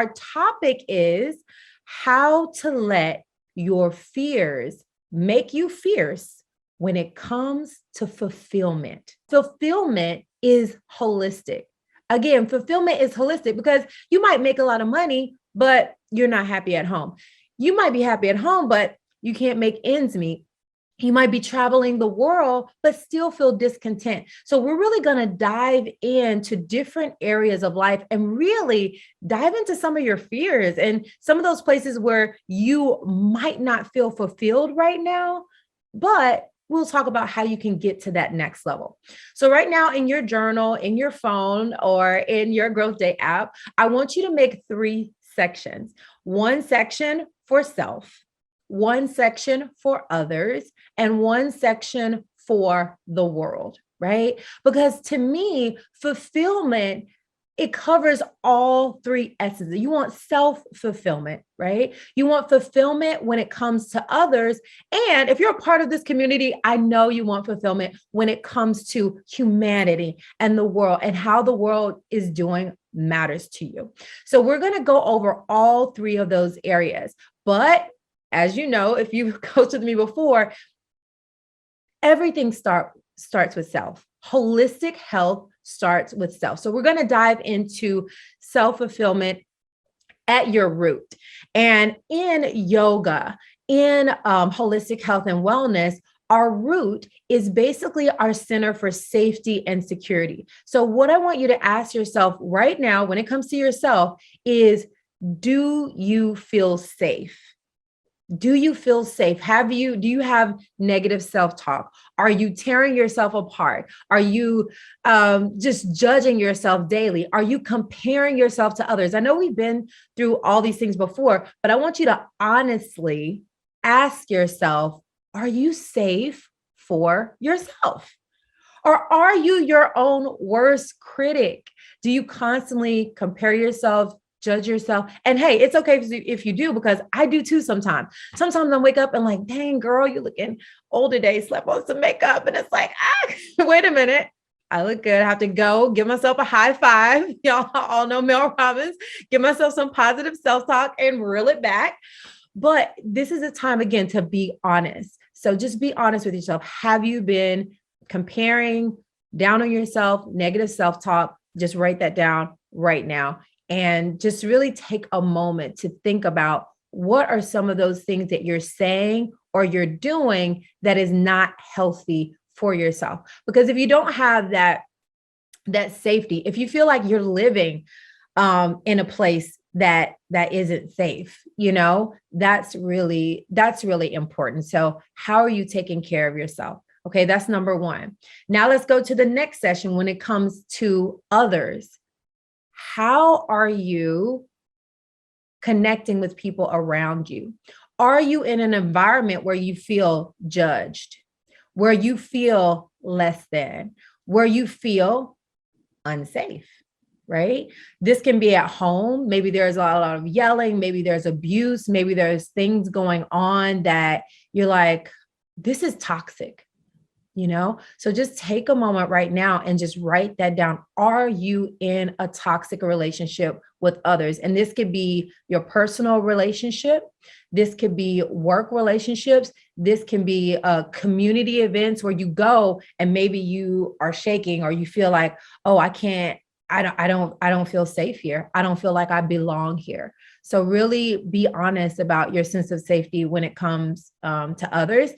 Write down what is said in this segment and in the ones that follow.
our topic is how to let your fears make you fierce when it comes to fulfillment. Fulfillment is holistic. Again, fulfillment is holistic because you might make a lot of money, but you're not happy at home. You might be happy at home, but you can't make ends meet. You might be traveling the world, but still feel discontent. So we're really going to dive into different areas of life and really dive into some of your fears and some of those places where you might not feel fulfilled right now, but we'll talk about how you can get to that next level. So right now in your journal, in your phone, or in your GrowthDay app, I want you to make 3 sections. 1 section for self, 1 section for others, and 1 section for the world, right? Because to me, fulfillment, it covers all 3 S's. You want self-fulfillment, right? You want fulfillment when it comes to others. And if you're a part of this community, I know you want fulfillment when it comes to humanity and the world, and how the world is doing matters to you. So we're going to go over all 3 of those areas. But as you know, if you've coached with me before, everything starts with self. Holistic health starts with self. So we're going to dive into self-fulfillment at your root. And in yoga, in holistic health and wellness, our root is basically our center for safety and security. So what I want you to ask yourself right now when it comes to yourself is, do you feel safe? Do you feel safe? Do you have negative self-talk? Are you tearing yourself apart? Are you just judging yourself daily? Are you comparing yourself to others? I know we've been through all these things before, but I want you to honestly ask yourself, are you safe for yourself? Or are you your own worst critic? Do you constantly compare yourself, judge yourself? And hey, it's okay if you do, because I do too sometimes. Sometimes I wake up and like, dang girl, you're looking old today, slept on some makeup. And it's like, wait a minute. I look good. I have to go give myself a high five. Y'all all know Mel Robbins. Give myself some positive self-talk and reel it back. But this is a time again to be honest. So just be honest with yourself. Have you been comparing, down on yourself, negative self-talk? Just write that down right now. And just really take a moment to think about, what are some of those things that you're saying or you're doing that is not healthy for yourself? Because if you don't have that safety, if you feel like you're living in a place that isn't safe, that's really important. So how are you taking care of yourself? Okay, that's number 1. Now let's go to the next session when it comes to others. How are you connecting with people around you? Are you in an environment where you feel judged, where you feel less than, where you feel unsafe, right? This can be at home. Maybe there's a lot of yelling. Maybe there's abuse. Maybe there's things going on that you're like, this is toxic. So just take a moment right now and just write that down. Are you in a toxic relationship with others? And this could be your personal relationship. This could be work relationships. This can be community events where you go and maybe you are shaking, or you feel like, oh, I don't feel safe here. I don't feel like I belong here. So really be honest about your sense of safety when it comes to others.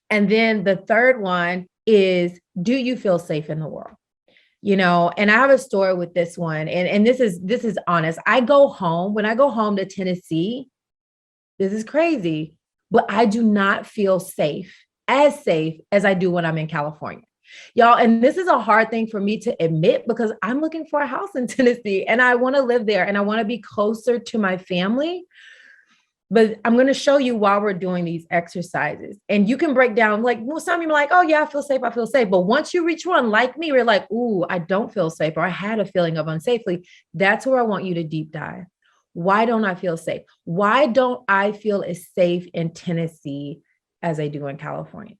And then the third one is, do you feel safe in the world? And I have a story with this one. And this is honest. When I go home to Tennessee, this is crazy, but I do not feel safe as I do when I'm in California. Y'all, and this is a hard thing for me to admit, because I'm looking for a house in Tennessee and I want to live there and I want to be closer to my family. But I'm going to show you while we're doing these exercises, and you can break down, like, well, some of you are like, oh yeah, I feel safe. But once you reach one, like me, we're like, ooh, I don't feel safe, or I had a feeling of unsafely. That's where I want you to deep dive. Why don't I feel safe? Why don't I feel as safe in Tennessee as I do in California?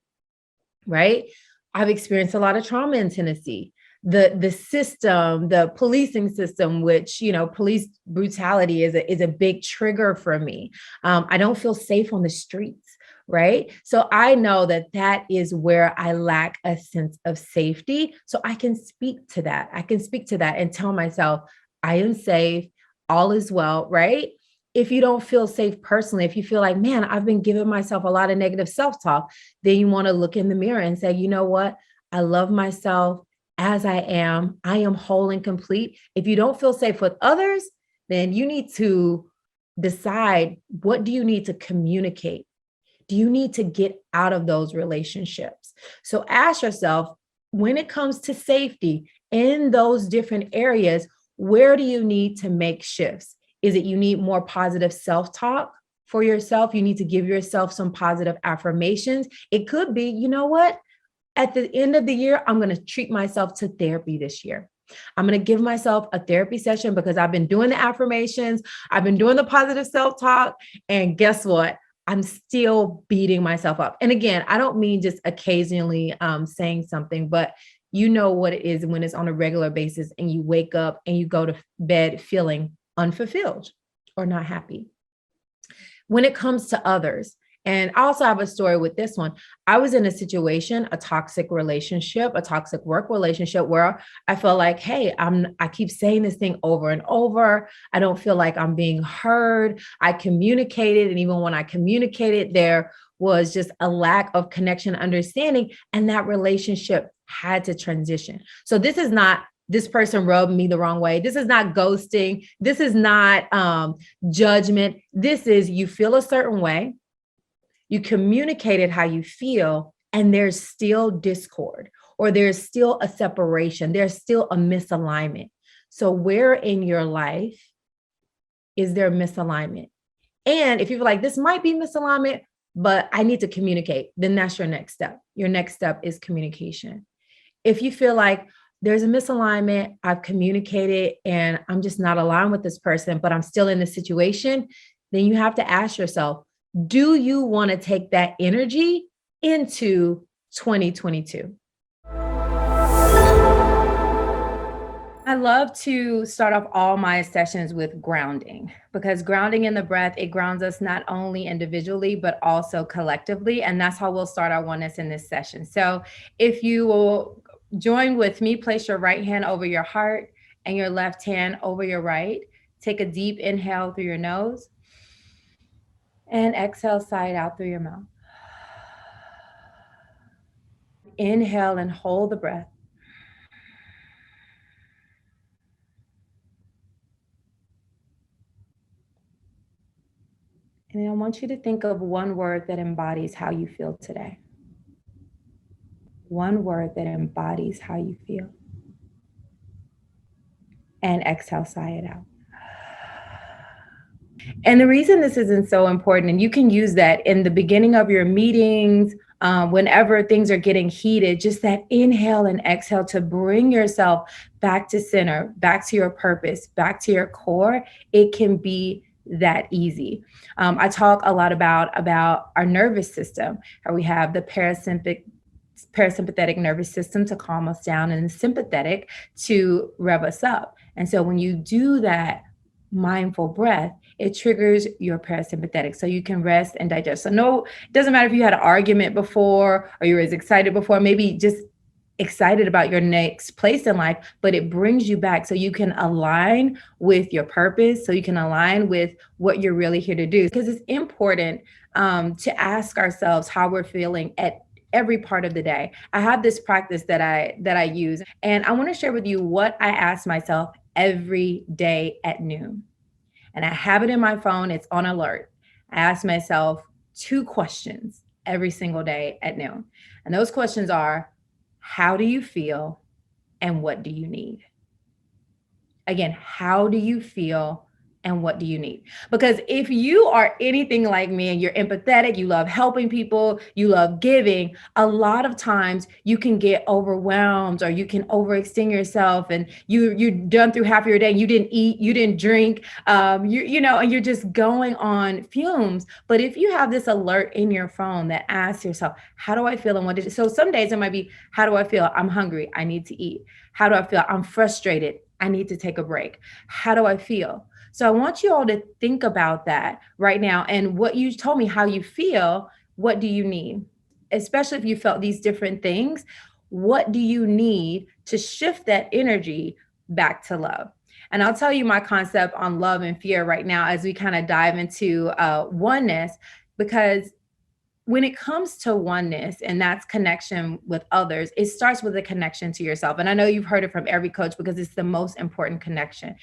Right? I've experienced a lot of trauma in Tennessee. the system, the policing system, which, police brutality is a big trigger for me. I don't feel safe on the streets. Right. So I know that that is where I lack a sense of safety. So I can speak to that. I can speak to that and tell myself, I am safe. All is well. Right. If you don't feel safe personally, if you feel like, man, I've been giving myself a lot of negative self talk, then you want to look in the mirror and say, you know what? I love myself as I am. I am whole and complete. If you don't feel safe with others, then you need to decide, what do you need to communicate? Do you need to get out of those relationships? So ask yourself, when it comes to safety in those different areas, where do you need to make shifts? Is it you need more positive self-talk for yourself? You need to give yourself some positive affirmations. It could be, you know what? At the end of the year, I'm going to treat myself to therapy this year. I'm going to give myself a therapy session because I've been doing the affirmations. I've been doing the positive self-talk. And guess what? I'm still beating myself up. And again, I don't mean just occasionally saying something, but you know what it is when it's on a regular basis and you wake up and you go to bed feeling unfulfilled or not happy. When it comes to others, and I also have a story with this one. I was in a situation, a toxic relationship, a toxic work relationship where I felt like, hey, I keep saying this thing over and over. I don't feel like I'm being heard. I communicated. And even when I communicated, there was just a lack of connection, understanding, and that relationship had to transition. So this is not, this person rubbed me the wrong way. This is not ghosting. This is not judgment. This is, you feel a certain way. You communicated how you feel, and there's still discord, or there's still a separation. There's still a misalignment. So where in your life is there misalignment? And if you feel like this might be misalignment, but I need to communicate, then that's your next step. Your next step is communication. If you feel like there's a misalignment, I've communicated and I'm just not aligned with this person, but I'm still in the situation, then you have to ask yourself, do you want to take that energy into 2022? I love to start off all my sessions with grounding, because grounding in the breath, it grounds us not only individually, but also collectively. And that's how we'll start our oneness in this session. So if you will join with me, place your right hand over your heart and your left hand over your right. Take a deep inhale through your nose. And exhale, sigh it out through your mouth. Inhale and hold the breath. And I want you to think of one word that embodies how you feel today. One word that embodies how you feel. And exhale, sigh it out. And the reason this isn't so important, and you can use that in the beginning of your meetings, whenever things are getting heated, just that inhale and exhale to bring yourself back to center, back to your purpose, back to your core, it can be that easy. I talk a lot about our nervous system, how we have the parasympathetic nervous system to calm us down and the sympathetic to rev us up. And so when you do that mindful breath, it triggers your parasympathetic so you can rest and digest. So no, it doesn't matter if you had an argument before or you were as excited before, maybe just excited about your next place in life, but it brings you back so you can align with your purpose, so you can align with what you're really here to do. Because it's important to ask ourselves how we're feeling at every part of the day. I have this practice that I use, and I want to share with you what I ask myself every day at noon. And I have it in my phone. It's on alert. I ask myself 2 questions every single day at noon. And those questions are, how do you feel and what do you need? Again, how do you feel and what do you need? Because if you are anything like me and you're empathetic, you love helping people, you love giving, a lot of times you can get overwhelmed or you can overextend yourself, and you're done through half of your day. You didn't eat, you didn't drink, and you're just going on fumes. But if you have this alert in your phone that asks yourself, how do I feel and what did it? So some days it might be, how do I feel? I'm hungry. I need to eat. How do I feel? I'm frustrated. I need to take a break. How do I feel? So I want you all to think about that right now. And what you told me, how you feel, what do you need? Especially if you felt these different things, what do you need to shift that energy back to love? And I'll tell you my concept on love and fear right now as we kind of dive into oneness, because when it comes to oneness, and that's connection with others, it starts with a connection to yourself. And I know you've heard it from every coach because it's the most important connection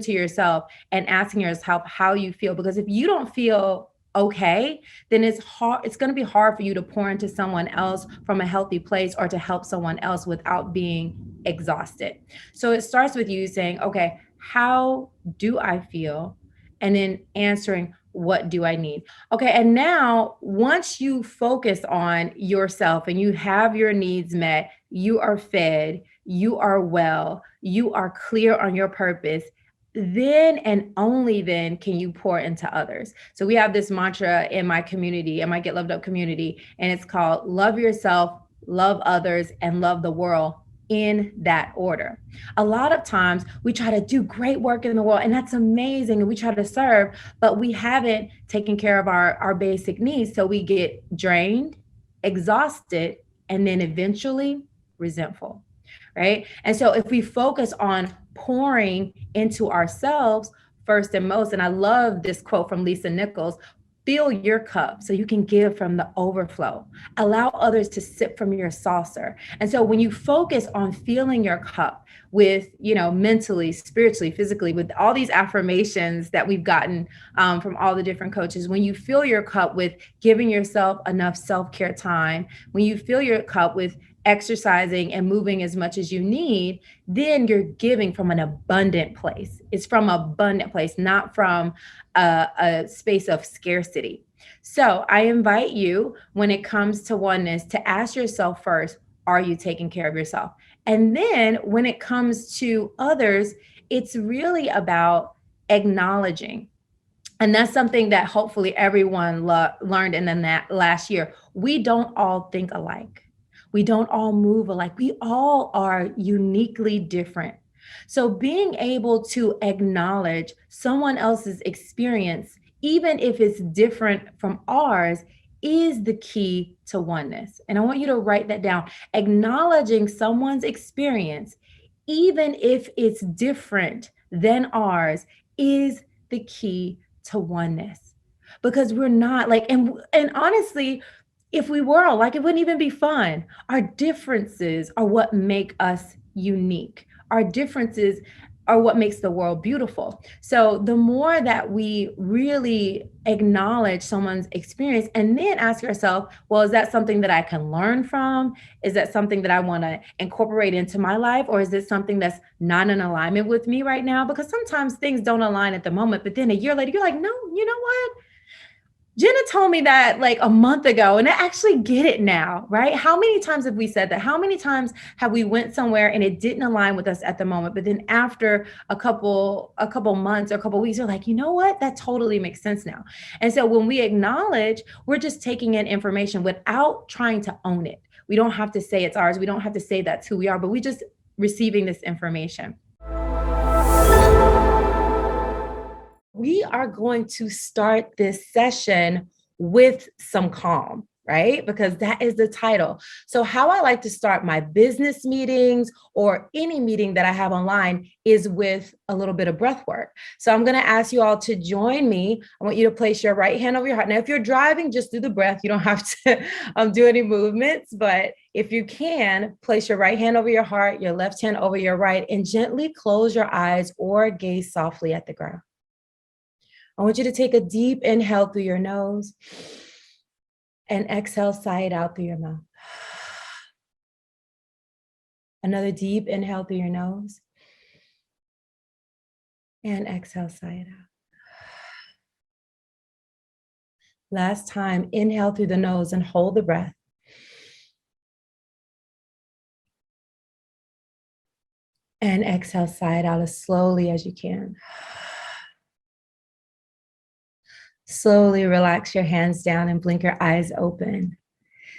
to yourself, and asking yourself how you feel. Because if you don't feel okay, then it's going to be hard for you to pour into someone else from a healthy place, or to help someone else without being exhausted. So it starts with you saying, okay, how do I feel? And then answering, what do I need? Okay. And now, once you focus on yourself and you have your needs met, you are fed, you are well, you are clear on your purpose, then and only then can you pour into others. So we have this mantra in my community, in my Get Loved Up community, and it's called love yourself, love others, and love the world, in that order. A lot of times we try to do great work in the world, and that's amazing, and we try to serve, but we haven't taken care of our basic needs. So we get drained, exhausted, and then eventually resentful, right? And so if we focus on pouring into ourselves first and most, and I love this quote from Lisa Nichols, fill your cup so you can give from the overflow. Allow others to sip from your saucer. And so when you focus on filling your cup with, mentally, spiritually, physically, with all these affirmations that we've gotten from all the different coaches, when you fill your cup with giving yourself enough self-care time, when you fill your cup with exercising and moving as much as you need, then you're giving from an abundant place. It's from an abundant place, not from a space of scarcity. So I invite you, when it comes to oneness, to ask yourself first, are you taking care of yourself? And then when it comes to others, it's really about acknowledging. And that's something that hopefully everyone learned in the last year. We don't all think alike. We don't all move alike. We all are uniquely different. So being able to acknowledge someone else's experience, even if it's different from ours, is the key to oneness. And I want you to write that down. Acknowledging someone's experience, even if it's different than ours, is the key to oneness. Because we're not like, and honestly, if we were all like, it wouldn't even be fun. Our differences are what make us unique. Our differences are what makes the world beautiful. So the more that we really acknowledge someone's experience, and then ask yourself, well, is that something that I can learn from? Is that something that I want to incorporate into my life? Or is it something that's not in alignment with me right now? Because sometimes things don't align at the moment, but then a year later, you're like, no, you know what? Jenna told me that like a month ago, and I actually get it now, right? How many times have we said that? How many times have we went somewhere and it didn't align with us at the moment, but then after a couple months or a couple weeks, you're like, you know what? That totally makes sense now. And so when we acknowledge, we're just taking in information without trying to own it. We don't have to say it's ours. We don't have to say that's who we are, but we just receiving this information. We are going to start this session with some calm, right? Because that is the title. So how I like to start my business meetings or any meeting that I have online is with a little bit of breath work. So I'm going to ask you all to join me. I want you to place your right hand over your heart. Now, if you're driving, just do the breath. You don't have to do any movements, but if you can, place your right hand over your heart, your left hand over your right, and gently close your eyes or gaze softly at the ground. I want you to take a deep inhale through your nose and exhale, sigh it out through your mouth. Another deep inhale through your nose And exhale, sigh it out. Last time, inhale through the nose and hold the breath. And exhale, sigh it out as slowly as you can. Slowly relax your hands down and blink your eyes open.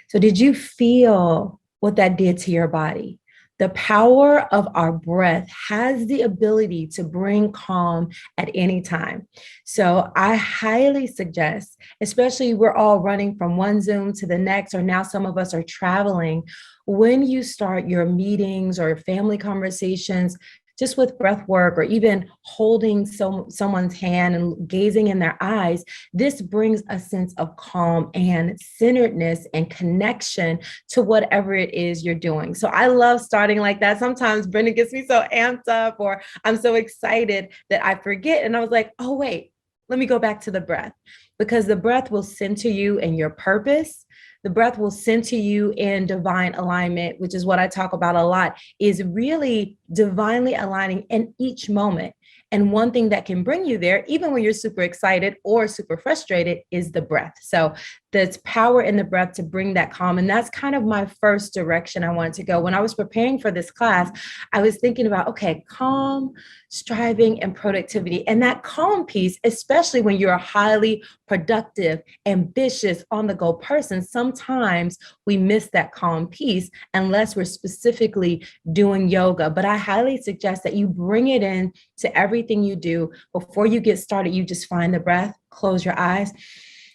So did you feel what that did to your body? The power of our breath has the ability to bring calm at any time. So I highly suggest, especially we're all running from one Zoom to the next, or now some of us are traveling, when you start your meetings or family conversations, just with breath work or even holding someone's hand and gazing in their eyes, this brings a sense of calm and centeredness and connection to whatever it is you're doing. So I love starting like that. Sometimes Brenda gets me so amped up, or I'm so excited that I forget. And I was like, oh, wait, let me go back to the breath, because the breath will center you in your purpose. The breath will center you in divine alignment, which is what I talk about a lot, is really divinely aligning in each moment. And one thing that can bring you there, even when you're super excited or super frustrated, is the breath. So there's power in the breath to bring that calm. And that's kind of my first direction I wanted to go. When I was preparing for this class, I was thinking about, okay, calm, striving, and productivity. And that calm piece, especially when you're a highly productive, ambitious, on the go person, sometimes we miss that calm piece unless we're specifically doing yoga. But I highly suggest that you bring it in to everything you do. Before you get started, you just find the breath, close your eyes.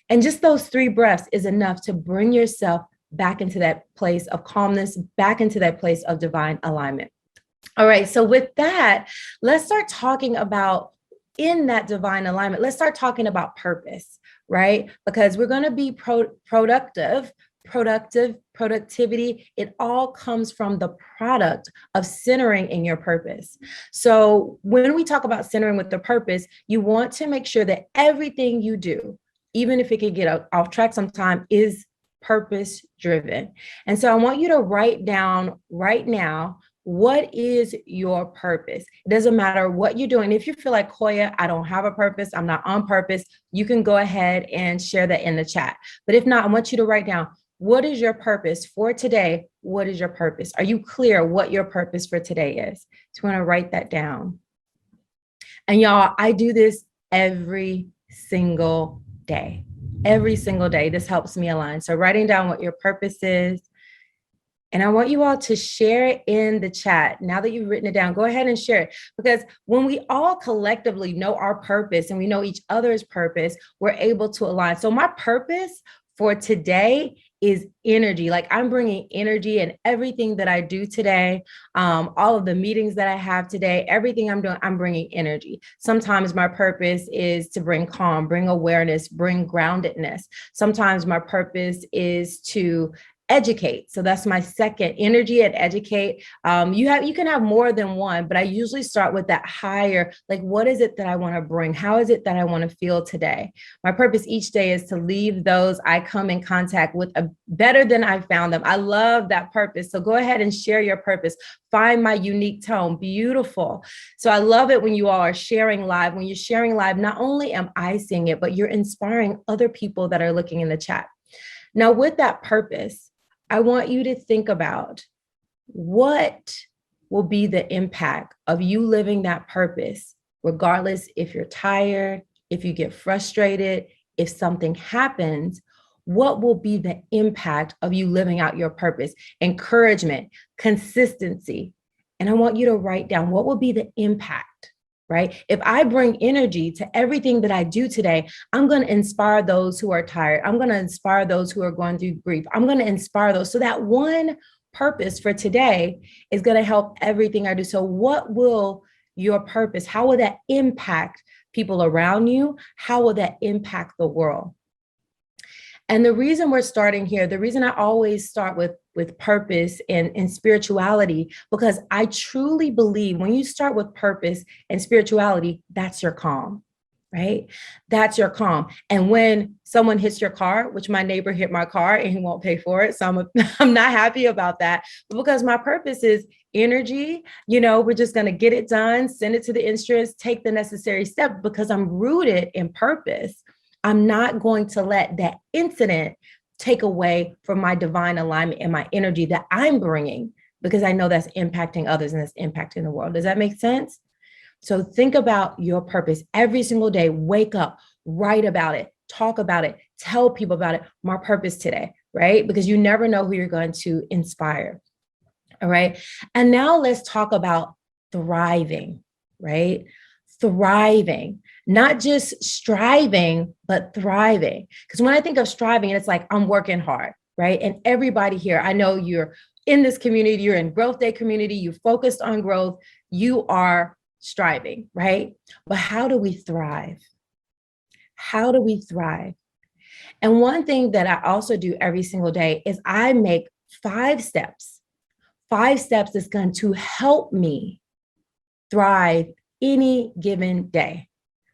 And just those 3 breaths is enough to bring yourself back into that place of calmness, back into that place of divine alignment. All right, so with that, let's start talking about, in that divine alignment, let's start talking about purpose, right? Because we're going to be productivity, it all comes from the product of centering in your purpose. So when we talk about centering with the purpose, you want to make sure that everything you do, even if it could get off track sometime, is purpose driven. And so I want you to write down right now, what is your purpose? It doesn't matter what you're doing. If you feel like, Koya, I don't have a purpose, I'm not on purpose, you can go ahead and share that in the chat. But if not, I want you to write down, what is your purpose for today? What is your purpose? Are you clear what your purpose for today is? So you want to write that down. And y'all, I do this every single day. Every single day, this helps me align. So writing down what your purpose is. And I want you all to share it in the chat. Now that you've written it down, go ahead and share it. Because when we all collectively know our purpose and we know each other's purpose, we're able to align. So my purpose for today is energy. Like, I'm bringing energy in everything that I do today. All of the meetings that I have today, everything I'm doing, I'm bringing energy. Sometimes my purpose is to bring calm, bring awareness, bring groundedness. Sometimes my purpose is to educate. So that's my second, energy and educate. You can have more than one, but I usually start with that higher, like, what is it that I want to bring? How is it that I want to feel today? My purpose each day is to leave those I come in contact with a better than I found them. I love that purpose. So go ahead and share your purpose. Find my unique tone. Beautiful. So I love it when you all are sharing live. When you're sharing live, not only am I seeing it, but you're inspiring other people that are looking in the chat. Now, with that purpose, I want you to think about, what will be the impact of you living that purpose, regardless if you're tired, if you get frustrated, if something happens. What will be the impact of you living out your purpose? Encouragement, consistency. And I want you to write down, what will be the impact? Right? If I bring energy to everything that I do today, I'm going to inspire those who are tired. I'm going to inspire those who are going through grief. I'm going to inspire those. So that one purpose for today is going to help everything I do. So what will your purpose, how will that impact people around you? How will that impact the world? And the reason we're starting here, the reason I always start with purpose and spirituality, because I truly believe when you start with purpose and spirituality, that's your calm. right? That's your calm. And when someone hits your car, which my neighbor hit my car and he won't pay for it, so I'm not happy about that. But because my purpose is energy, we're just going to get it done, send it to the insurance, take the necessary step because I'm rooted in purpose. I'm not going to let that incident take away from my divine alignment and my energy that I'm bringing, because I know that's impacting others and that's impacting the world. Does that make sense? So think about your purpose every single day. Wake up, write about it, talk about it, tell people about it. My purpose today, right? Because you never know who you're going to inspire. All right. And now let's talk about thriving, right? Thriving, not just striving, but thriving. Because when I think of striving, it's like I'm working hard, right? And everybody here, I know you're in this community, you're in GrowthDay community, you focused on growth, you are striving, right? But how do we thrive? How do we thrive? And one thing that I also do every single day is I make 5 steps that's going to help me thrive any given day.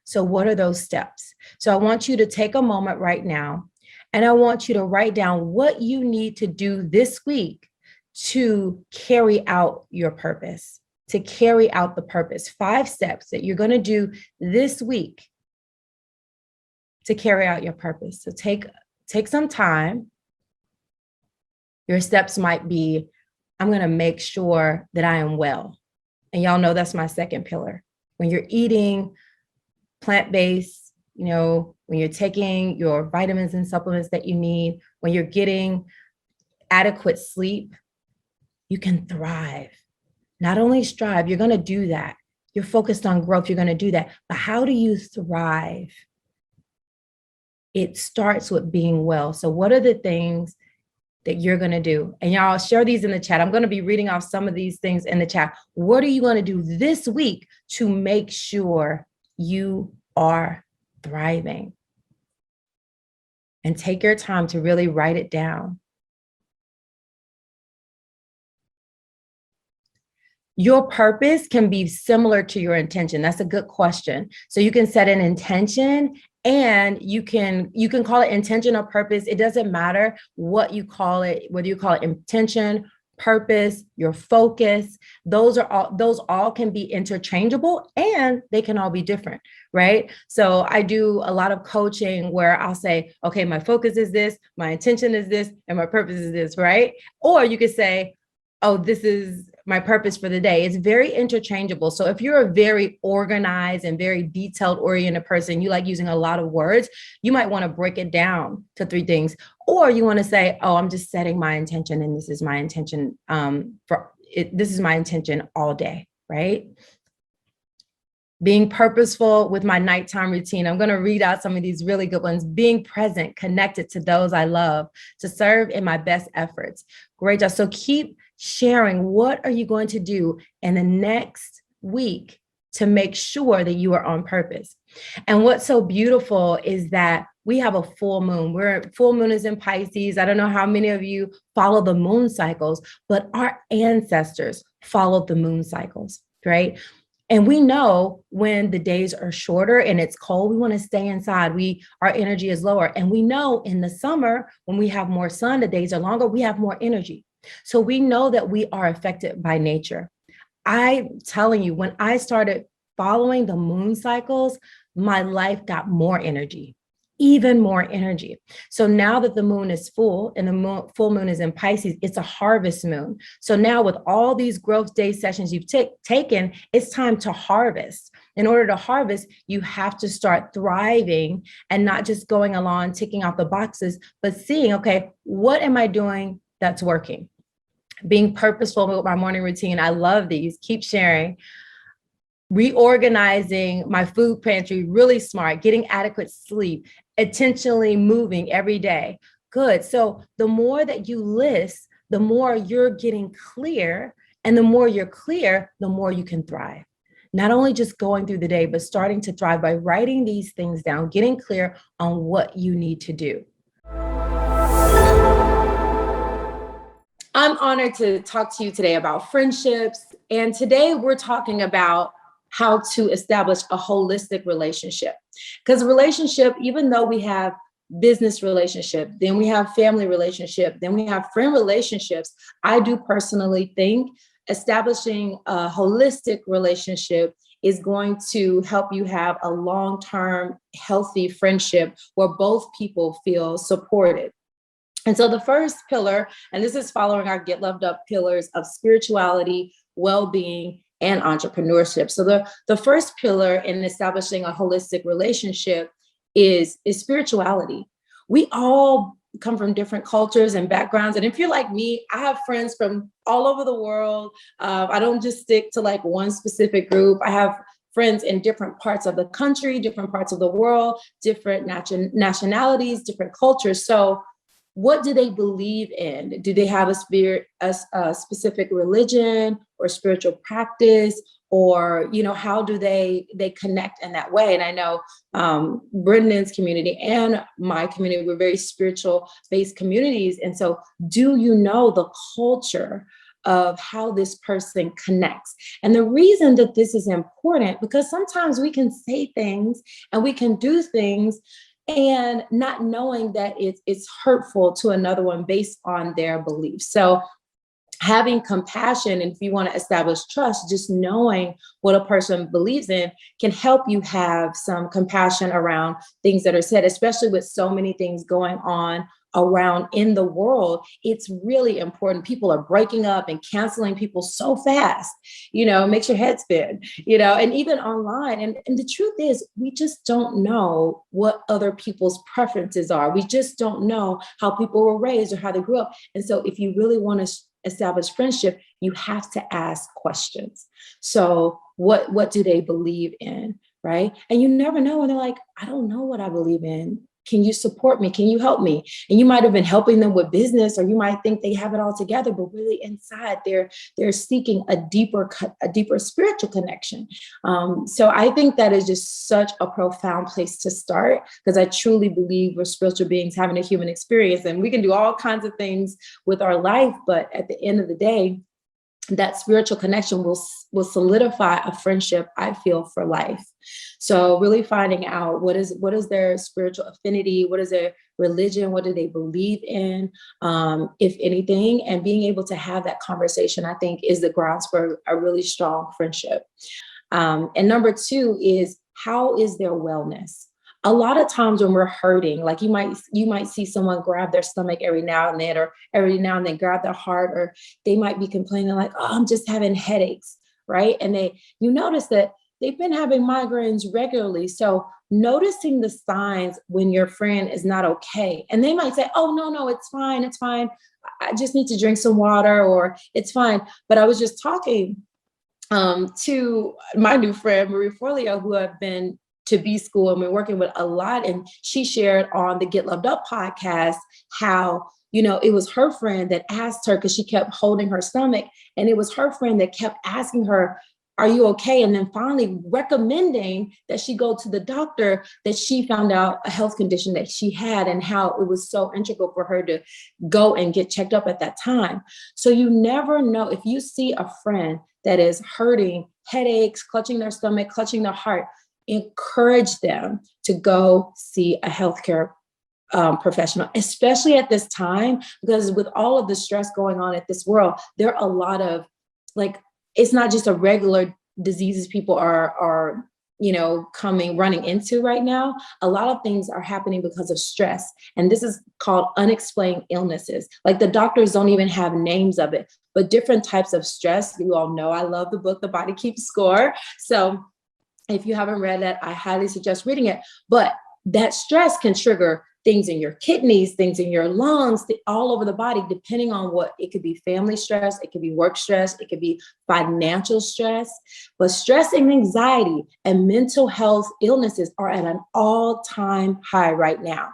So what are those steps? So I want you to take a moment right now, and I want you to write down what you need to do this week to carry out your purpose, to carry out the purpose. 5 steps that you're going to do this week to carry out your purpose. So take some time. Your steps might be, I'm going to make sure that I am well. And y'all know that's my second pillar. When you're eating plant-based, when you're taking your vitamins and supplements that you need, when you're getting adequate sleep, you can thrive. Not only strive, you're going to do that. You're focused on growth, you're going to do that. But how do you thrive? It starts with being well. So what are the things that you're going to do? And y'all share these in the chat. I'm going to be reading off some of these things in the chat. What are you going to do this week to make sure you are thriving? And take your time to really write it down. Your purpose can be similar to your intention. That's a good question. So you can set an intention, and you can call it intention or purpose. It doesn't matter what you call it, whether you call it intention, purpose, your focus. Those all can be interchangeable, and they can all be different, right? So I do a lot of coaching where I'll say, okay, my focus is this, my intention is this, and my purpose is this, right? Or you could say, oh, this is my purpose for the day. It's very interchangeable. So if you're a very organized and very detailed oriented person, you like using a lot of words, you might want to break it down to 3 things. Or you want to say, oh, I'm just setting my intention, and this is my intention this is my intention all day, right? Being purposeful with my nighttime routine. I'm going to read out some of these really good ones. Being present, connected to those I love, to serve in my best efforts. Great job. So keep sharing. What are you going to do in the next week to make sure that you are on purpose? And what's so beautiful is that we have a full moon. Full moon is in Pisces. I don't know how many of you follow the moon cycles, but our ancestors followed the moon cycles, right? And we know when the days are shorter and it's cold, we want to stay inside. Our energy is lower. And we know in the summer, when we have more sun, the days are longer, we have more energy. So we know that we are affected by nature. I'm telling you, when I started following the moon cycles, my life got more energy, even more energy. So now that the moon is full and the full moon is in Pisces, it's a harvest moon. So now with all these growth day sessions you've taken, it's time to harvest. In order to harvest, you have to start thriving and not just going along, ticking out the boxes, but seeing, okay, what am I doing that's working? Being purposeful with my morning routine. I love these. Keep sharing. Reorganizing my food pantry, really smart, getting adequate sleep, intentionally moving every day. Good. So the more that you list, the more you're getting clear. And the more you're clear, the more you can thrive. Not only just going through the day, but starting to thrive by writing these things down, getting clear on what you need to do. I'm honored to talk to you today about friendships. And today we're talking about how to establish a holistic relationship. Because a relationship, even though we have business relationship, then we have family relationship, then we have friend relationships, I do personally think establishing a holistic relationship is going to help you have a long-term healthy friendship where both people feel supported. And so the first pillar, and this is following our Get Loved Up pillars of spirituality, well-being, and entrepreneurship. So the first pillar in establishing a holistic relationship is spirituality. We all come from different cultures and backgrounds. And if you're like me, I have friends from all over the world. I don't just stick to like one specific group. I have friends in different parts of the country, different parts of the world, different nationalities, different cultures. So what do they believe in? Do they have a specific religion or spiritual practice? Or, how do they connect in that way? And I know Brendan's community and my community, we're very spiritual based communities. And so do you know the culture of how this person connects? And the reason that this is important, because sometimes we can say things and we can do things and not knowing that it's hurtful to another one based on their beliefs. So having compassion, and if you want to establish trust, just knowing what a person believes in can help you have some compassion around things that are said, especially with so many things going on around in the world. It's really important. People are breaking up and canceling people so fast, makes your head spin, and even online. And the truth is, we just don't know what other people's preferences are. We just don't know how people were raised or how they grew up. And so if you really want to establish friendship, you have to ask questions. So what do they believe in, right? And you never know when they're like, I don't know what I believe in. Can you support me? Can you help me? And you might have been helping them with business, or you might think they have it all together, but really inside they're seeking a deeper spiritual connection. So I think that is just such a profound place to start, because I truly believe we're spiritual beings having a human experience, and we can do all kinds of things with our life. But at the end of the day, that spiritual connection will solidify a friendship, I feel, for life. So really finding out what is their spiritual affinity, what is their religion, what do they believe in, if anything, and being able to have that conversation, I think, is the grounds for a really strong friendship. And number two is, how is their wellness? A lot of times when we're hurting, like you might see someone grab their stomach every now and then, or every now and then grab their heart, or they might be complaining like, oh, I'm just having headaches, right? And you notice that they've been having migraines regularly. So noticing the signs when your friend is not okay, and they might say, oh, no, it's fine. I just need to drink some water, or it's fine. But I was just talking to my new friend, Marie Forleo, who I've been to B school and we're working with a lot. And she shared on the Get Loved Up podcast how, it was her friend that asked her, because she kept holding her stomach, and it was her friend that kept asking her, are you okay? And then finally recommending that she go to the doctor, that she found out a health condition that she had, and how it was so integral for her to go and get checked up at that time. So you never know, if you see a friend that is hurting, headaches, clutching their stomach, clutching their heart, encourage them to go see a healthcare professional, especially at this time, because with all of the stress going on at this world, there are a lot of, like, it's not just a regular diseases people are running into right now. A lot of things are happening because of stress. And this is called unexplained illnesses. Like, the doctors don't even have names of it, but different types of stress. You all know I love the book, The Body Keeps Score. So if you haven't read that, I highly suggest reading it. But that stress can trigger things in your kidneys, things in your lungs, all over the body, depending on what. It could be family stress, it could be work stress, it could be financial stress. But stress and anxiety and mental health illnesses are at an all-time high right now.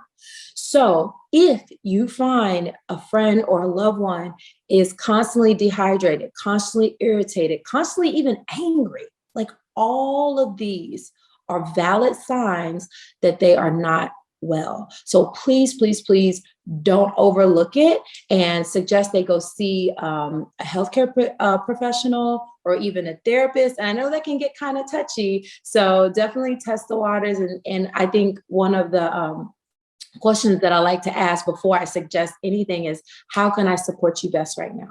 So if you find a friend or a loved one is constantly dehydrated, constantly irritated, constantly even angry, like, all of these are valid signs that they are not well. So please, please, please don't overlook it, and suggest they go see a healthcare professional or even a therapist. And I know that can get kind of touchy. So definitely test the waters. And I think one of the questions that I like to ask before I suggest anything is, how can I support you best right now?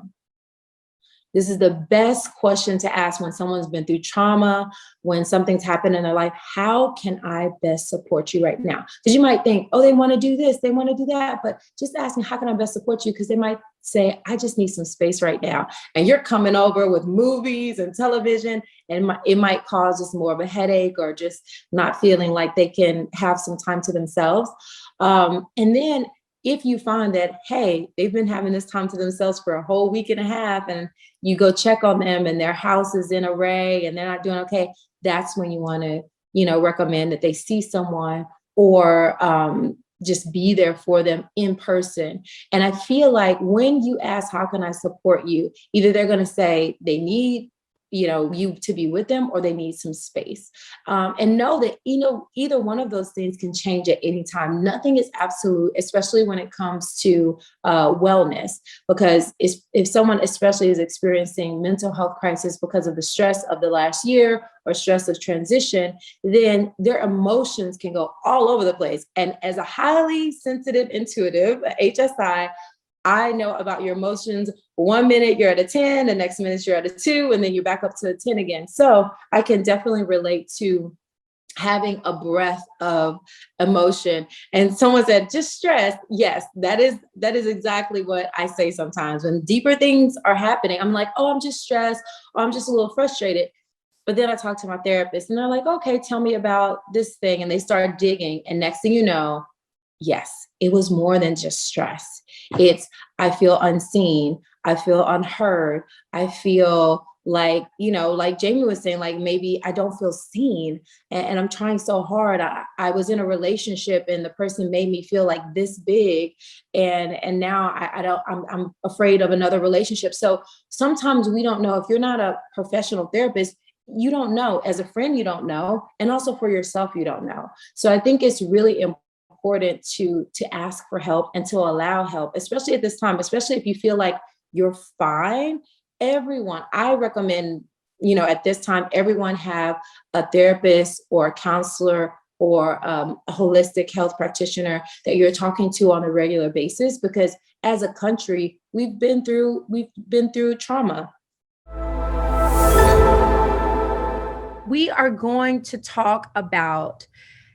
This is the best question to ask when someone's been through trauma, when something's happened in their life. How can I best support you right now? Because you might think, oh, they want to do this, they want to do that. But just asking, how can I best support you? Because they might say, I just need some space right now. And you're coming over with movies and television, and it might cause just more of a headache, or just not feeling like they can have some time to themselves. And then if you find that, hey, they've been having this time to themselves for a whole week and a half, and you go check on them and their house is in array and they're not doing okay, that's when you want to, recommend that they see someone, or just be there for them in person. And I feel like when you ask, how can I support you? Either they're going to say they need you to be with them, or they need some space. And know that, either one of those things can change at any time. Nothing is absolute, especially when it comes to wellness, because if someone especially is experiencing mental health crisis because of the stress of the last year or stress of transition, then their emotions can go all over the place. And as a highly sensitive, intuitive HSI, I know about your emotions. 1 minute you're at a 10, the next minute you're at a 2, and then you're back up to a 10 again. So I can definitely relate to having a breath of emotion. And someone said, just stress. Yes, that is exactly what I say sometimes. When deeper things are happening, I'm like, oh, I'm just stressed, or I'm just a little frustrated. But then I talk to my therapist and they're like, okay, tell me about this thing. And they start digging. And next thing you know, yes, it was more than just stress. I feel unseen. I feel unheard. I feel like, like Jamie was saying, like maybe I don't feel seen, and I'm trying so hard. I was in a relationship and the person made me feel like this big. And now I'm afraid of another relationship. So sometimes we don't know. If you're not a professional therapist, you don't know. As a friend, you don't know. And also for yourself, you don't know. So I think it's really important to ask for help and to allow help, especially at this time, especially if you feel like you're fine. I recommend, at this time, everyone have a therapist or a counselor or a holistic health practitioner that you're talking to on a regular basis, because as a country, we've been through trauma. We are going to talk about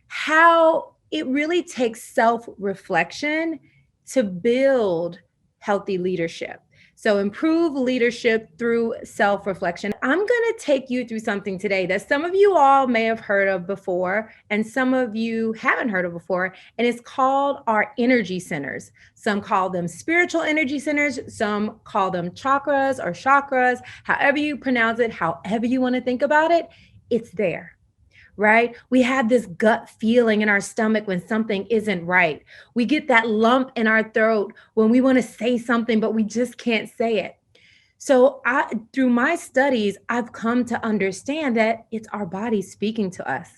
how it really takes self-reflection to build healthy leadership. So improve leadership through self-reflection. I'm going to take you through something today that some of you all may have heard of before, and some of you haven't heard of before, and it's called our energy centers. Some call them spiritual energy centers. Some call them chakras or chakras. However you pronounce it, however you want to think about it, it's there. Right? We have this gut feeling in our stomach when something isn't right. We get that lump in our throat when we want to say something, but we just can't say it. So through my studies, I've come to understand that it's our body speaking to us.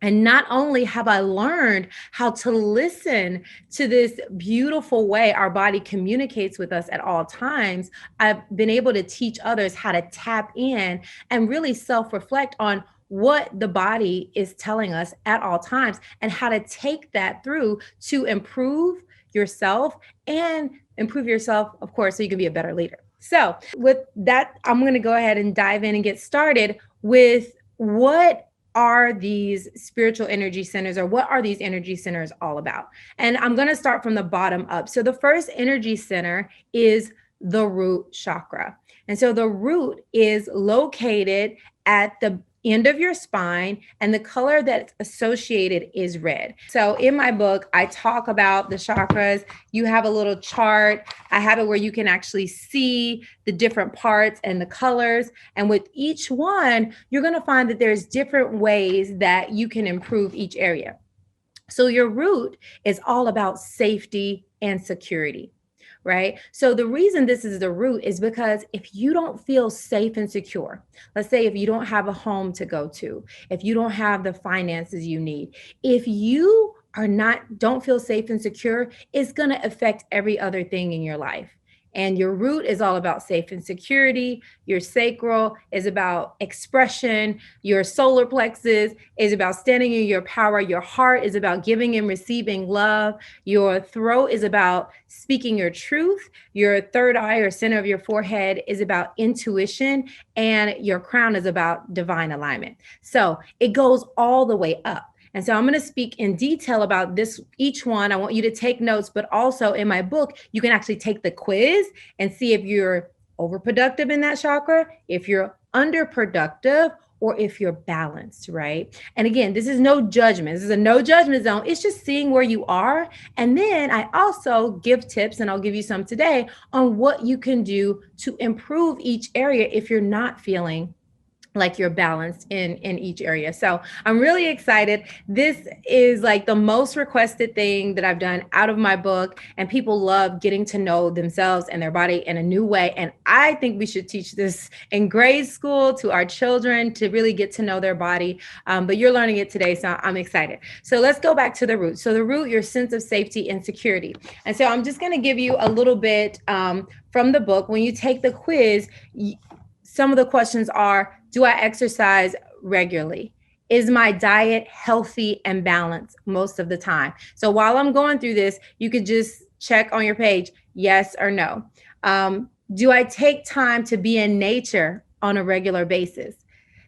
And not only have I learned how to listen to this beautiful way our body communicates with us at all times, I've been able to teach others how to tap in and really self-reflect on what the body is telling us at all times, and how to take that through to improve yourself, of course, so you can be a better leader. So with that, I'm going to go ahead and dive in and get started with what are these spiritual energy centers, or what are these energy centers all about? And I'm going to start from the bottom up. So the first energy center is the root chakra. And so the root is located at the end of your spine, and the color that's associated is red. So in my book, I talk about the chakras. You have a little chart. I have it where you can actually see the different parts and the colors. And with each one, you're going to find that there's different ways that you can improve each area. So your root is all about safety and security. Right? So the reason this is the root is because if you don't feel safe and secure, let's say if you don't have a home to go to, if you don't have the finances you need, if you don't feel safe and secure, it's going to affect every other thing in your life. And your root is all about safe and security. Your sacral is about expression. Your solar plexus is about standing in your power. Your heart is about giving and receiving love. Your throat is about speaking your truth. Your third eye or center of your forehead is about intuition. And your crown is about divine alignment. So it goes all the way up. And so I'm going to speak in detail about this, each one. I want you to take notes, but also in my book, you can actually take the quiz and see if you're overproductive in that chakra, if you're underproductive, or if you're balanced, right? And again, this is no judgment. This is a no judgment zone. It's just seeing where you are. And then I also give tips, and I'll give you some today, on what you can do to improve each area if you're not feeling like you're balanced in each area. So I'm really excited. This is like the most requested thing that I've done out of my book, and people love getting to know themselves and their body in a new way. And I think we should teach this in grade school to our children to really get to know their body. But you're learning it today, so I'm excited. So let's go back to the root. So the root, your sense of safety and security. And so I'm just going to give you a little bit from the book. When you take the quiz, some of the questions are, do I exercise regularly? Is my diet healthy and balanced most of the time? So while I'm going through this, you could just check on your page, yes or no. Do I take time to be in nature on a regular basis?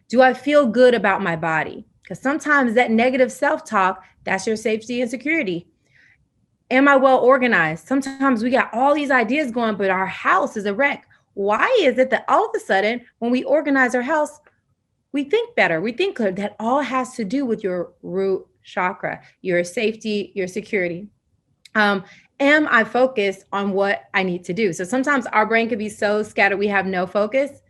Do I feel good about my body? Because sometimes that negative self-talk, that's your safety and security. Am I well organized? Sometimes we got all these ideas going, but our house is a wreck. Why is it that all of a sudden, when we organize our house, we think better, we think good? That all has to do with your root chakra, your safety, your security. Am I focused on what I need to do? So sometimes our brain can be so scattered, we have no focus.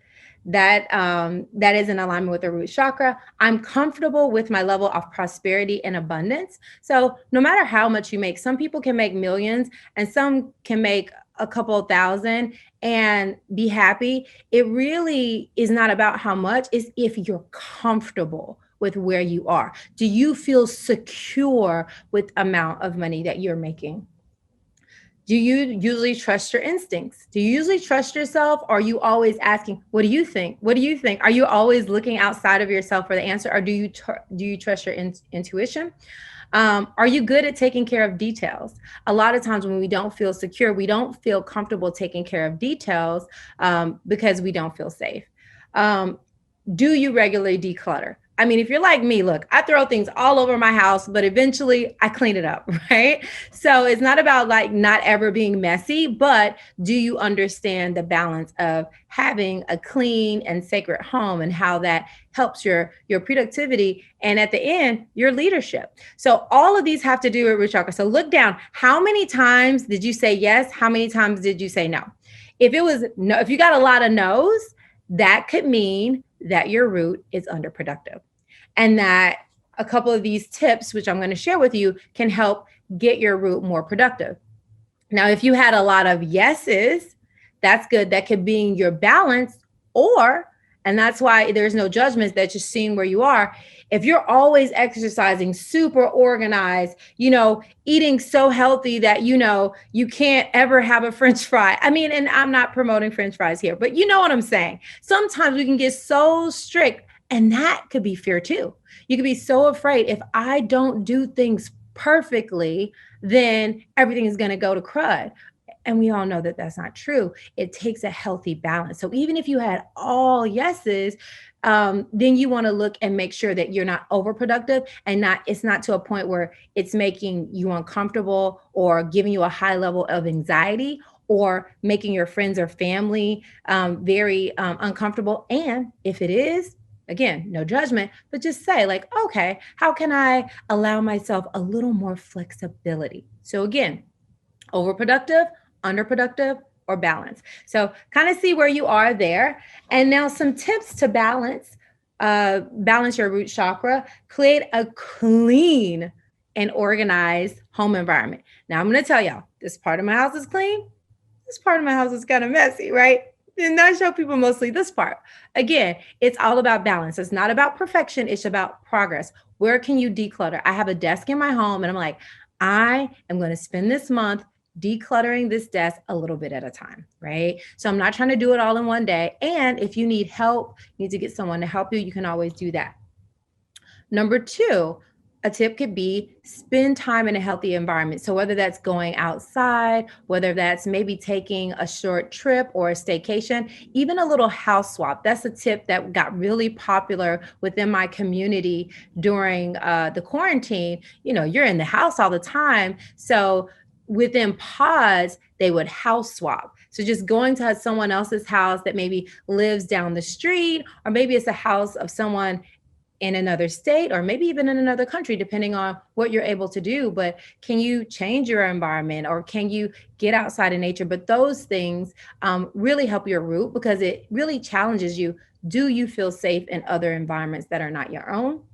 That is in alignment with the root chakra. I'm comfortable with my level of prosperity and abundance. So no matter how much you make, some people can make millions and some can make a couple thousand and be happy. It really is not about how much, it's if you're comfortable with where you are. Do you feel secure with amount of money that you're making? Do you usually trust your instincts? Do you usually trust yourself? Or are you always asking, what do you think? What do you think? Are you always looking outside of yourself for the answer? Or do you trust your intuition? Are you good at taking care of details? A lot of times when we don't feel secure, we don't feel comfortable taking care of details because we don't feel safe. Do you regularly declutter? I mean, if you're like me, look, I throw things all over my house, but eventually I clean it up, right? So it's not about like not ever being messy, but do you understand the balance of having a clean and sacred home and how that helps your productivity and at the end, your leadership? So all of these have to do with root chakra. So look down. How many times did you say yes? How many times did you say no? If it was no, if you got a lot of no's, that could mean that your root is underproductive. And that a couple of these tips, which I'm going to share with you, can help get your root more productive. Now, if you had a lot of yeses, that's good. That could be in your balance, and that's why there's no judgments, that's just seeing where you are. If you're always exercising, super organized, eating so healthy that, you can't ever have a French fry. I mean, and I'm not promoting French fries here, but you know what I'm saying? Sometimes we can get so strict, and that could be fear too. You could be so afraid, if I don't do things perfectly, then everything is going to go to crud. And we all know that that's not true. It takes a healthy balance. So even if you had all yeses, then you want to look and make sure that you're not overproductive and it's not to a point where it's making you uncomfortable or giving you a high level of anxiety or making your friends or family very uncomfortable. And if it is, again, no judgment, but just say like, okay, how can I allow myself a little more flexibility? So again, overproductive, underproductive, or balance. So kind of see where you are there. And now some tips to balance your root chakra. Create a clean and organized home environment. Now I'm going to tell y'all, this part of my house is clean. This part of my house is kind of messy, right? And I show people mostly this part. Again, it's all about balance. It's not about perfection. It's about progress. Where can you declutter? I have a desk in my home and I'm like, I am going to spend this month decluttering this desk a little bit at a time, right? So I'm not trying to do it all in one day. And if you need help, you need to get someone to help you, you can always do that. Number two, a tip could be spend time in a healthy environment. So whether that's going outside, whether that's maybe taking a short trip or a staycation, even a little house swap. That's a tip that got really popular within my community during the quarantine. You know, you're in the house all the time. So within pods, they would house swap. So just going to someone else's house that maybe lives down the street, or maybe it's a house of someone in another state or maybe even in another country, depending on what you're able to do. But can you change your environment or can you get outside in nature? But those things really help your root because it really challenges you. Do you feel safe in other environments that are not your own?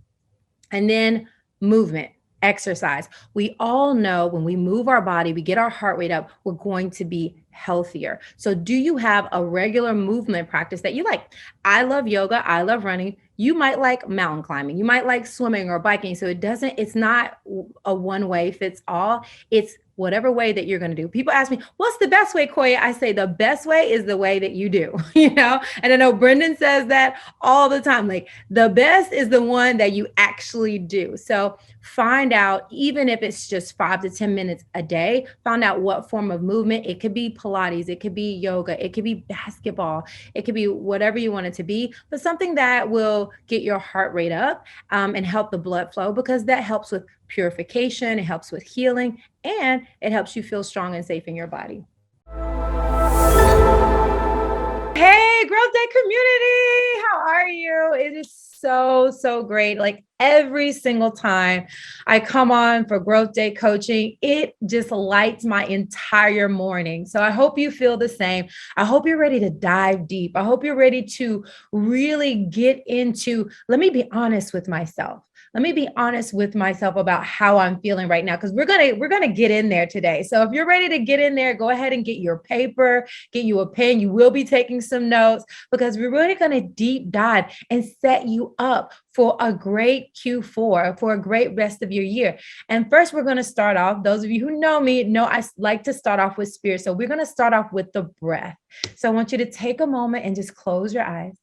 And then movement, exercise. We all know when we move our body, we get our heart rate up, we're going to be healthier. So, do you have a regular movement practice that you like? I love yoga, I love running. You might like mountain climbing, you might like swimming or biking. So, it's not a one way fits all. It's whatever way that you're going to do. People ask me, what's the best way, Koya? I say the best way is the way that you do, you know? And I know Brendan says that all the time. Like the best is the one that you actually do. So find out, even if it's just 5 to 10 minutes a day, find out what form of movement. It could be Pilates, it could be yoga, it could be basketball, it could be whatever you want it to be, but something that will get your heart rate up and help the blood flow, because that helps with purification, it helps with healing, and it helps you feel strong and safe in your body. Hey, Growth Day community, how are you? It is so great. Like every single time I come on for Growth Day coaching, it just lights my entire morning. So I hope you feel the same. I hope you're ready to dive deep. I hope you're ready to really get into, let me be honest with myself. Let me be honest with myself about how I'm feeling right now, because we're gonna get in there today. So if you're ready to get in there, go ahead and get your paper, get you a pen. You will be taking some notes because we're really gonna deep dive and set you up for a great Q4, for a great rest of your year. And first, we're gonna start off. Those of you who know me know I like to start off with spirit. So we're gonna start off with the breath. So I want you to take a moment and just close your eyes,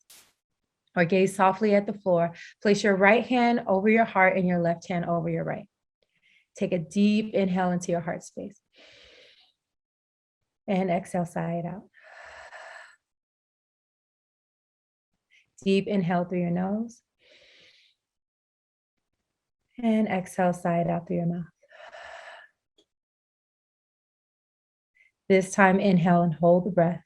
or gaze softly at the floor. Place your right hand over your heart and your left hand over your right. Take a deep inhale into your heart space. And exhale, sigh it out. Deep inhale through your nose. And exhale, sigh it out through your mouth. This time, inhale and hold the breath.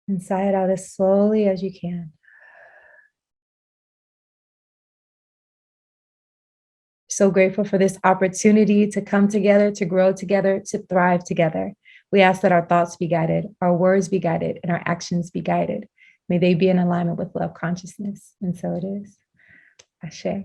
And sigh it out as slowly as you can. So grateful for this opportunity to come together, to grow together, to thrive together. We ask that our thoughts be guided, our words be guided, and our actions be guided. May they be in alignment with love consciousness. And so it is. Ashe.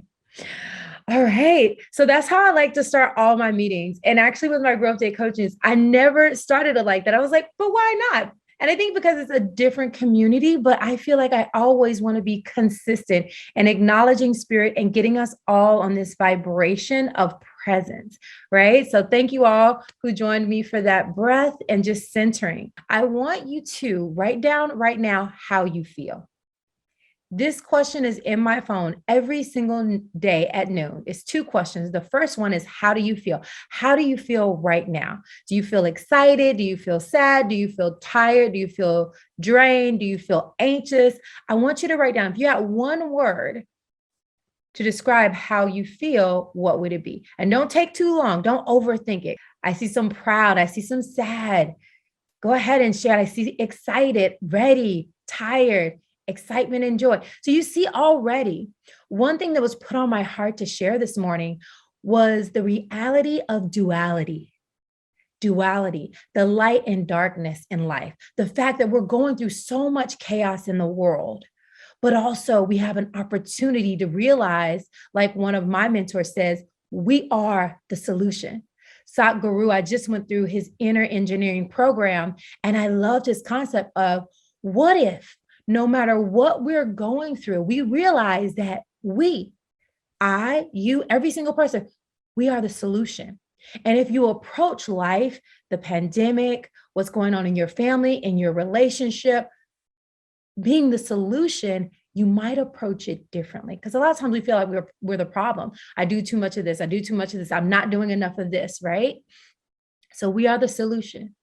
All right. So that's how I like to start all my meetings. And actually with my Growth Day coaches, I never started it like that. I was like, but why not? And I think because it's a different community, but I feel like I always want to be consistent and acknowledging spirit and getting us all on this vibration of presence, right? So thank you all who joined me for that breath and just centering. I want you to write down right now how you feel. This question is in my phone every single day at noon. It's 2 questions. The first one is, how do you feel? How do you feel right now? Do you feel excited? Do you feel sad? Do you feel tired? Do you feel drained? Do you feel anxious? I want you to write down, if you had one word to describe how you feel, what would it be? And don't take too long. Don't overthink it. I see some proud. I see some sad. Go ahead and share. I see excited, ready, tired, excitement and joy. So you see already, one thing that was put on my heart to share this morning was the reality of duality. Duality, the light and darkness in life, the fact that we're going through so much chaos in the world, but also we have an opportunity to realize, like one of my mentors says, we are the solution. Sadhguru, I just went through his inner engineering program, and I loved his concept of what if, no matter what we're going through, we realize that I, you, every single person, we are the solution. And if you approach life, the pandemic, what's going on in your family, in your relationship, being the solution, you might approach it differently. Because a lot of times we feel like we're the problem. I do too much of this. I do too much of this. I'm not doing enough of this, right? So we are the solution.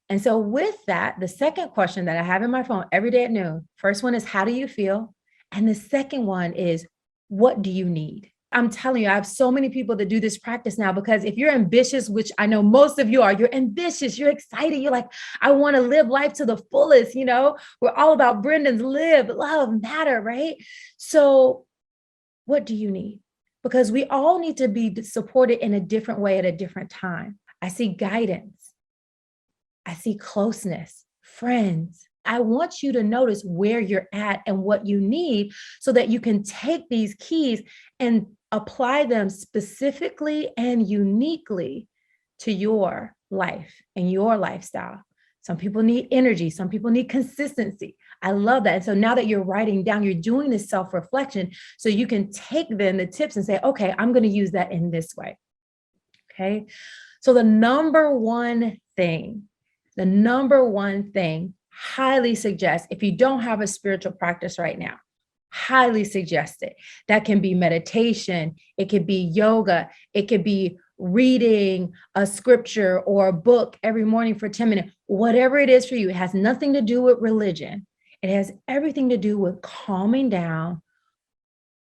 And so with that, the second question that I have in my phone every day at noon, first one is, how do you feel? And the second one is, what do you need? I'm telling you, I have so many people that do this practice now, because if you're ambitious, which I know most of you are, you're ambitious, you're excited. You're like, I want to live life to the fullest. We're all about Brendan's live, love, matter, right? So what do you need? Because we all need to be supported in a different way at a different time. I see guidance. I see closeness, friends. I want you to notice where you're at and what you need so that you can take these keys and apply them specifically and uniquely to your life and your lifestyle. Some people need energy. Some people need consistency. I love that. And so now that you're writing down, you're doing this self-reflection so you can take then the tips and say, okay, I'm going to use that in this way. Okay. So the number one thing, highly suggest, if you don't have a spiritual practice right now, highly suggest it. That can be meditation. It could be yoga. It could be reading a scripture or a book every morning for 10 minutes, whatever it is for you. It has nothing to do with religion. It has everything to do with calming down,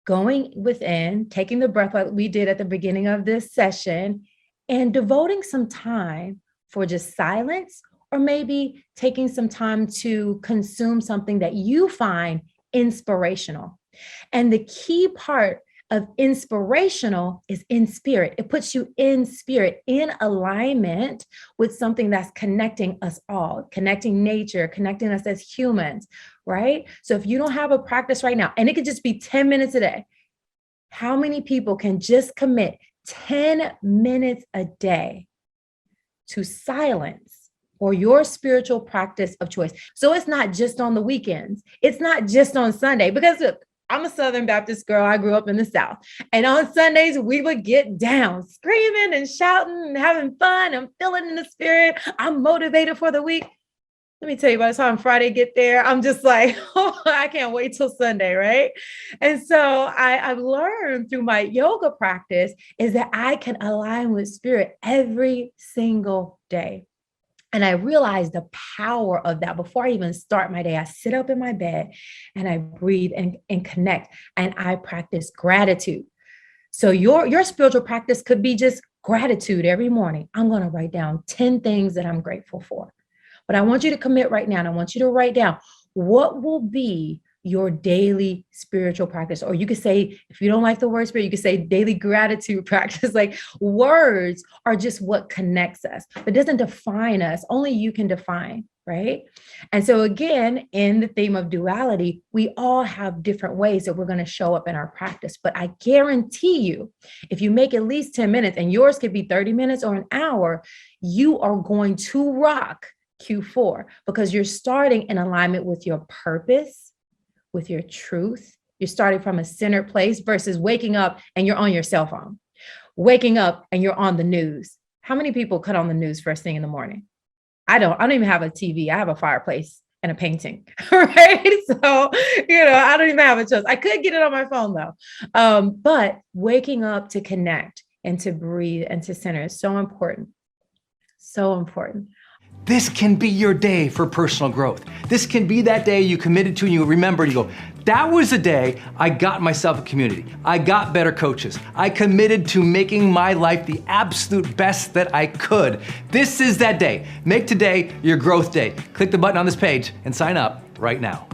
going within, taking the breath like we did at the beginning of this session, and devoting some time for just silence, or maybe taking some time to consume something that you find inspirational. And the key part of inspirational is in spirit. It puts you in spirit, in alignment with something that's connecting us all, connecting nature, connecting us as humans, right? So if you don't have a practice right now, and it could just be 10 minutes a day, how many people can just commit 10 minutes a day to silence or your spiritual practice of choice? So it's not just on the weekends. It's not just on Sunday, because look, I'm a Southern Baptist girl. I grew up in the South. And on Sundays, we would get down, screaming and shouting and having fun. I'm feeling in the spirit. I'm motivated for the week. Let me tell you, by the time Friday get there, I'm just like, oh, I can't wait till Sunday, right? And so I've learned through my yoga practice is that I can align with spirit every single day. And I realized the power of that. Before I even start my day, I sit up in my bed and I breathe and connect, and I practice gratitude. So your spiritual practice could be just gratitude every morning. I'm going to write down 10 things that I'm grateful for. But I want you to commit right now, and I want you to write down what will be your daily spiritual practice. Or you could say, if you don't like the word spirit, you could say daily gratitude practice. Like, words are just what connects us, but doesn't define us. Only you can define, right? And so again, in the theme of duality, we all have different ways that we're going to show up in our practice. But I guarantee you, if you make at least 10 minutes, and yours could be 30 minutes or an hour, you are going to rock Q4, because you're starting in alignment with your purpose, with your truth. You're starting from a centered place versus waking up and you're on your cell phone, waking up and you're on the news. How many people cut on the news first thing in the morning? I don't even have a TV. I have a fireplace and a painting, right? So, I don't even have a choice. I could get it on my phone though. But waking up to connect and to breathe and to center is so important. So important. This can be your day for personal growth. This can be that day you committed to and you remember and you go, that was the day I got myself a community. I got better coaches. I committed to making my life the absolute best that I could. This is that day. Make today your growth day. Click the button on this page and sign up right now.